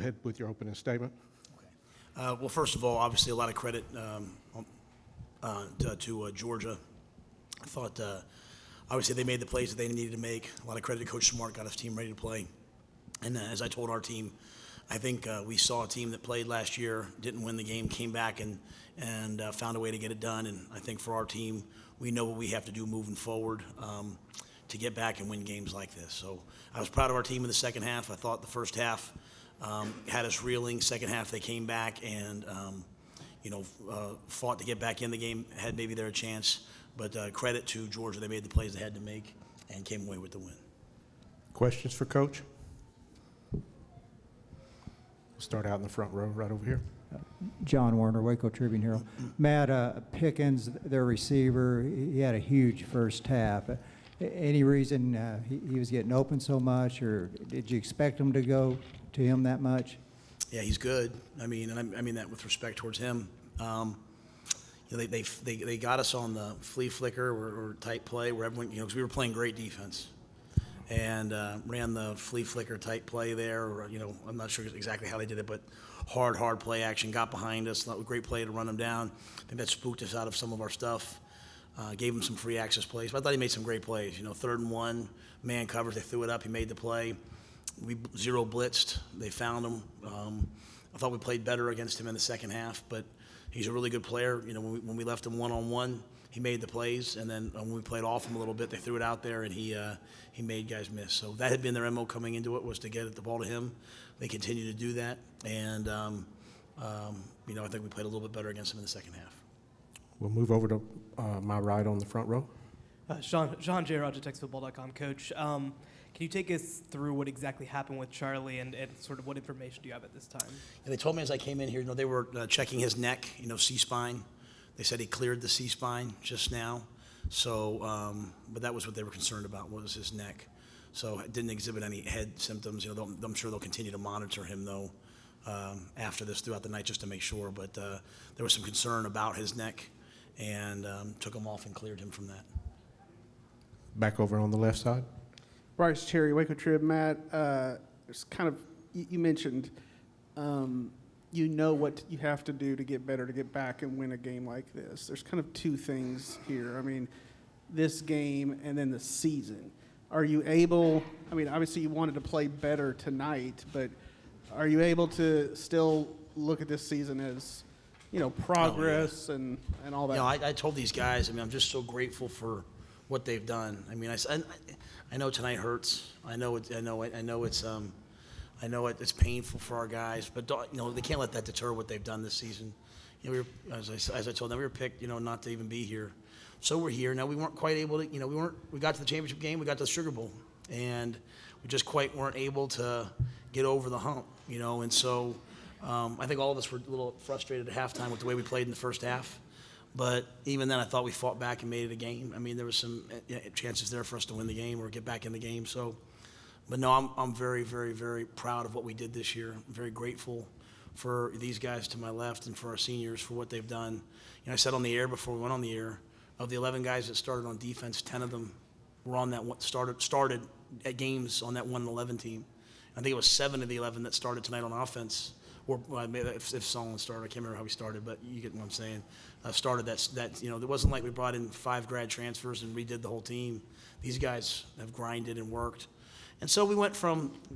ahead with your opening statement. Well, first of all, obviously a lot of credit to Georgia. I thought obviously they made the plays that they needed to make. A lot of credit to Coach Smart, got his team ready to play. And as I told our team, I think we saw a team that played last year, didn't win the game, came back and found a way to get it done. And I think for our team, we know what we have to do moving forward to get back and win games like this. So I was proud of our team in the second half. I thought the first half had us reeling. Second half they came back and fought to get back in the game, had maybe their chance. But credit to Georgia, they made the plays they had to make and came away with the win. Questions for Coach? We'll start out in the front row right over here. John Warner, Waco Tribune Herald. Matt Pickens, their receiver, he had a huge first half. Any reason he was getting open so much, or did you expect him to go to him that much? Yeah, he's good. I mean, and I mean that with respect towards him. They got us on the flea flicker or tight play where everyone, because we were playing great defense, and ran the flea flicker tight play there. Or, I'm not sure exactly how they did it, but hard play action got behind us. Thought a great play to run them down. I think that spooked us out of some of our stuff. Gave him some free access plays, but I thought he made some great plays. 3rd and 1, man covers, they threw it up, he made the play. We zero blitzed, they found him. I thought we played better against him in the second half, but he's a really good player. When we left him one-on-one, he made the plays, and then when we played off him a little bit, they threw it out there, and he made guys miss. So that had been their MO coming into it, was to get the ball to him. They continue to do that, and I think we played a little bit better against him in the second half. We'll move over to my right on the front row. Sean J. Rogers, TexasFootball.com. Coach, can you take us through what exactly happened with Charlie and sort of what information do you have at this time? Yeah, they told me as I came in here, they were checking his neck, C-spine. They said he cleared the C-spine just now. So, but that was what they were concerned about, was his neck. So it didn't exhibit any head symptoms. I'm sure they'll continue to monitor him, though, after this throughout the night just to make sure. But there was some concern about his neck, and took him off and cleared him from that. Back over on the left side. Bryce Cherry, Waco Trib. Matt, it's kind of, you mentioned what you have to do to get better, to get back and win a game like this. There's kind of two things here. I mean, this game and then the season. Are you able, obviously you wanted to play better tonight, but are you able to still look at this season as, progress and all that? I told these guys, I'm just so grateful for what they've done. I know tonight hurts. I know it's painful for our guys, but they can't let that deter what they've done this season. As I told them, we were picked, not to even be here. So we're here now. We weren't quite able to, we got to the championship game, we got to the Sugar Bowl, and we just quite weren't able to get over the hump, and so I think all of us were a little frustrated at halftime with the way we played in the first half. But even then, I thought we fought back and made it a game. There was some chances there for us to win the game or get back in the game. So, but no, I'm very, very, very proud of what we did this year. I'm very grateful for these guys to my left and for our seniors for what they've done. I said on the air before we went on the air, of the 11 guys that started on defense, 10 of them were on that one, started at games on that 1-11 team. I think it was 7 of the 11 that started tonight on offense. Or if Solomon started, I can't remember how he started, but you get what I'm saying. Started that it wasn't like we brought in 5 grad transfers and redid the whole team. These guys have grinded and worked, and so we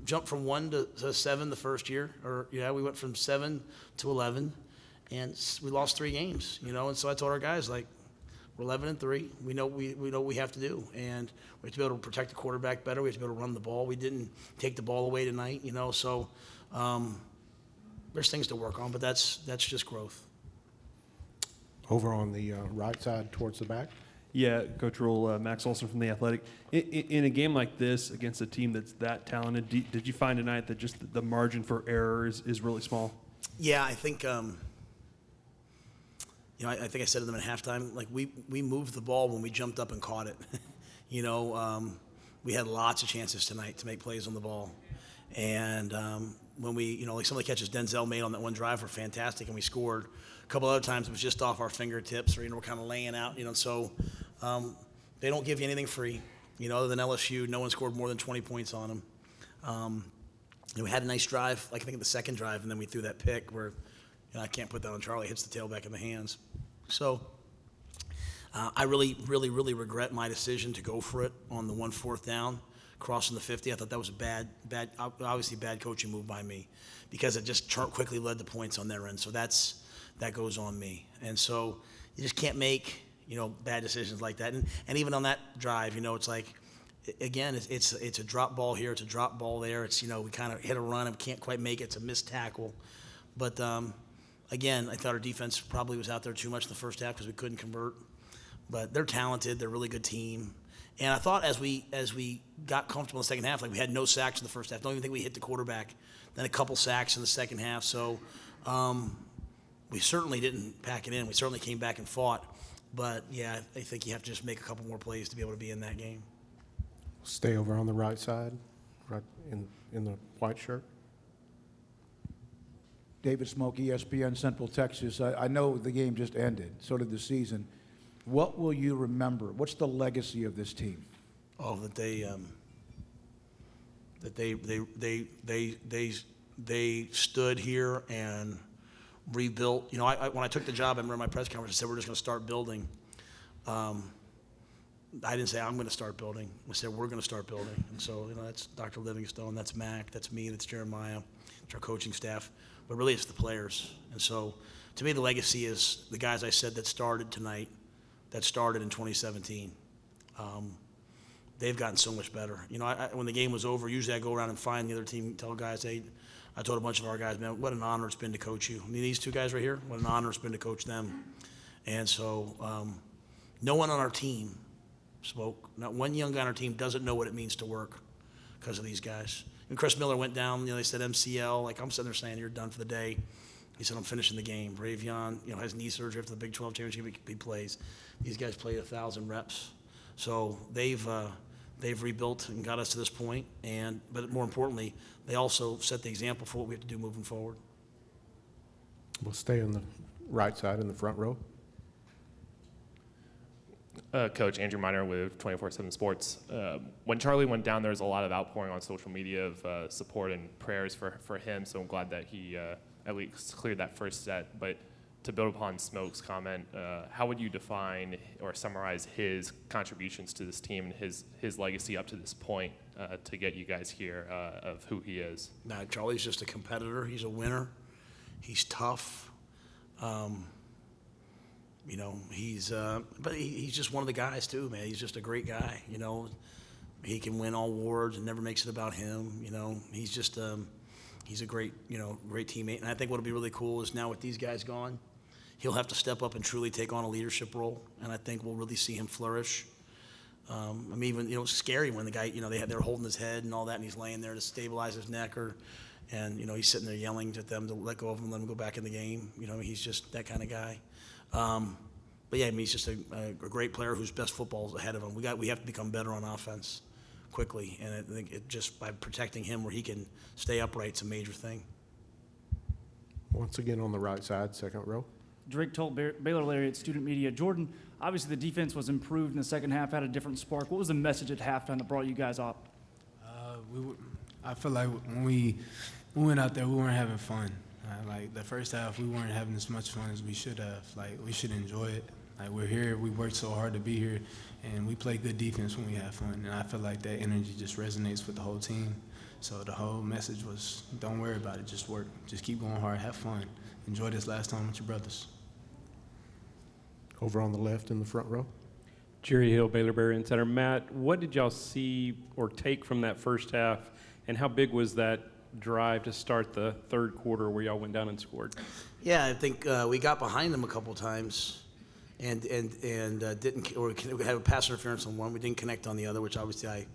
jumped from 1 to 7 the first year, we went from 7 to 11, and we lost 3 games, and so I told our guys, we're 11-3. We know what we have to do, and we have to be able to protect the quarterback better. We have to be able to run the ball. We didn't take the ball away tonight, so. There's things to work on, but that's just growth. Over on the right side towards the back. Yeah, Coach Rule, Max Olson from The Athletic. In a game like this against a team that's that talented, did you find tonight that just the margin for error is really small? Yeah, I think I think I said to them at halftime, we moved the ball when we jumped up and caught it. We had lots of chances tonight to make plays on the ball. And when we, some of the catches Denzel made on that one drive were fantastic, and we scored. A couple other times it was just off our fingertips, or we're kind of laying out. So they don't give you anything free. Other than LSU, no one scored more than 20 points on them. we had a nice drive, like I think the second drive, and then we threw that pick where I can't put that on Charlie. Hits the tailback in the hands. So I really, really, really regret my decision to go for it on the 1 4th down, crossing the 50. I thought that was a obviously bad coaching move by me because it just quickly led to points on their end. So that goes on me. And so you just can't make, bad decisions like that. And even on that drive, it's like, again, it's a drop ball here, it's a drop ball there. It's, we kind of hit a run and can't quite make it. It's a missed tackle. But, again, I thought our defense probably was out there too much in the first half because we couldn't convert. But they're talented. They're a really good team. And I thought as we got comfortable in the second half, like we had no sacks in the first half. Don't even think we hit the quarterback. Then a couple sacks in the second half. So we certainly didn't pack it in. We certainly came back and fought. But, yeah, I think you have to just make a couple more plays to be able to be in that game. Stay over on the right side, right in the white shirt. David Smoke, ESPN Central Texas. I know the game just ended. So did the season. What will you remember? What's the legacy of this team? Oh, that they stood here and rebuilt. When I took the job, I remember my press conference. I said we're just going to start building. I didn't say I'm going to start building. I said we're going to start building. And so that's Dr. Livingstone, that's Mac, that's me, that's Jeremiah, it's our coaching staff. But really, it's the players. And so, to me, the legacy is the guys I said that started tonight, that started in 2017. They've gotten so much better. When the game was over, usually I go around and find the other team, tell guys, hey, I told a bunch of our guys, man, what an honor it's been to coach you. These two guys right here, what an honor it's been to coach them. And so, no one on our team spoke. Not one young guy on our team doesn't know what it means to work because of these guys. When Chris Miller went down, they said MCL. Like, I'm sitting there saying, you're done for the day. He said, I'm finishing the game. Ravion, has knee surgery after the Big 12 championship. He plays. These guys played 1,000 reps. So they've rebuilt and got us to this point. But more importantly, they also set the example for what we have to do moving forward. We'll stay on the right side in the front row. Coach Andrew Miner with 24/7 Sports. When Charlie went down, there was a lot of outpouring on social media of support and prayers for him, so I'm glad that he at least cleared that first set. But to build upon Smoke's comment, how would you define or summarize his contributions to this team and his legacy up to this point to get you guys here of who he is? Nah, Charlie's just a competitor. He's a winner. He's tough. But he's just one of the guys too, man. He's just a great guy. He can win all awards and never makes it about him. He's just he's a great teammate. And I think what'll be really cool is now with these guys gone, he'll have to step up and truly take on a leadership role. And I think we'll really see him flourish. It's scary when the guy, they're holding his head and all that, and he's laying there to stabilize his neck, and he's sitting there yelling at them to let go of him and let him go back in the game. He's just that kind of guy. But yeah, he's just a great player whose best football is ahead of him. We have to become better on offense quickly, and I think just by protecting him where he can stay upright, it's a major thing. Once again on the right side, second row. Drake Tolt, Baylor Lariat, Student Media. Jordan, obviously the defense was improved in the second half, had a different spark. What was the message at halftime that brought you guys up? I feel like when we went out there, we weren't having fun. Like the first half, we weren't having as much fun as we should have. Like, we should enjoy it. Like, we're here, we worked so hard to be here, and we play good defense when we have fun. And I feel like that energy just resonates with the whole team. So the whole message was, don't worry about it, just work. Just keep going hard, have fun. Enjoy this last time with your brothers. Over on the left in the front row. Jerry Hill, Baylor Berrien Center. Matt, what did y'all see or take from that first half, and how big was that drive to start the third quarter where y'all went down and scored? Yeah, I think we got behind them a couple times and didn't, or we had a pass interference on one. We didn't connect on the other, which obviously I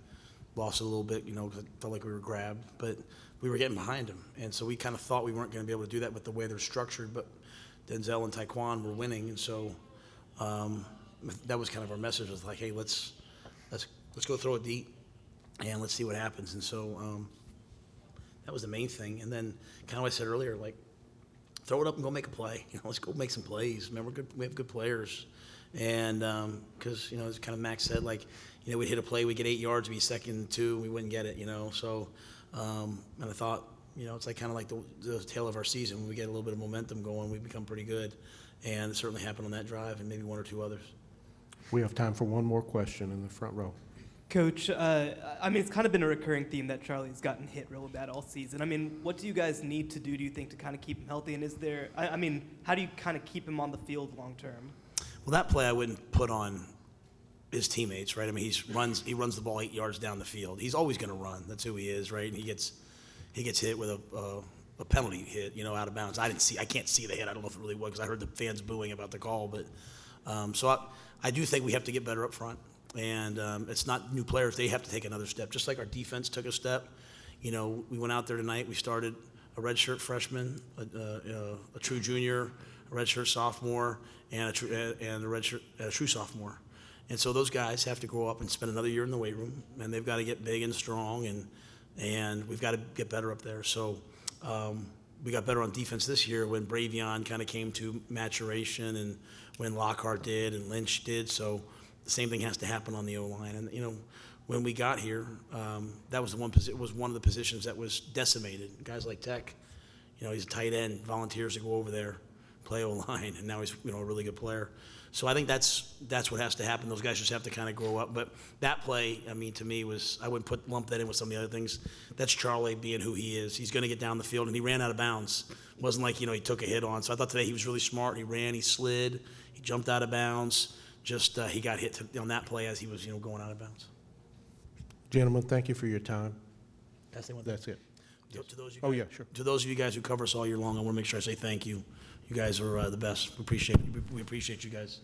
lost a little bit, because I felt like we were grabbed. But we were getting behind them, and so we kind of thought we weren't going to be able to do that with the way they're structured. But Denzel and Taekwon were winning, and so that was kind of our message. Was like, hey, let's go throw it deep, and let's see what happens. And so that was the main thing. And then kind of what I said earlier, like, throw it up and go make a play. Let's go make some plays. Remember, we have good players. And because, as kind of Max said, like, we'd hit a play, we'd get 8 yards, we'd be second and 2, we wouldn't get it, So And I thought, it's like kind of like the tail of our season. When we get a little bit of momentum going, we become pretty good. And it certainly happened on that drive and maybe one or two others. We have time for one more question in the front row. Coach, it's kind of been a recurring theme that Charlie's gotten hit really bad all season. What do you guys need to do, think, to kind of keep him healthy? And how do you kind of keep him on the field long term? Well, that play I wouldn't put on his teammates, right? He runs the ball 8 yards down the field. He's always going to run. That's who he is, right? And he gets hit with a penalty hit, out of bounds. I can't see the hit. I don't know if it really was because I heard the fans booing about the call. But so I do think we have to get better up front. And it's not new players. They have to take another step, just like our defense took a step. We went out there tonight. We started a redshirt freshman, a true junior, a redshirt sophomore, and a true sophomore. And so those guys have to grow up and spend another year in the weight room, and they've got to get big and strong, and we've got to get better up there. So we got better on defense this year when Bravion kind of came to maturation, and when Lockhart did and Lynch did. So the same thing has to happen on the O-line. And, when we got here, that was one of the positions that was decimated. Guys like Tech, he's a tight end, volunteers to go over there, play O-line, and now he's, a really good player. So I think that's what has to happen. Those guys just have to kind of grow up. But that play, to me, I wouldn't lump that in with some of the other things. That's Charlie being who he is. He's going to get down the field, and he ran out of bounds. It wasn't like, he took a hit on. So I thought today he was really smart. He ran, he slid, he jumped out of bounds. Just he got hit on that play as he was, going out of bounds. Gentlemen, thank you for your time. That's it. To those To those of you guys who cover us all year long, I want to make sure I say thank you. You guys are the best. We appreciate you guys.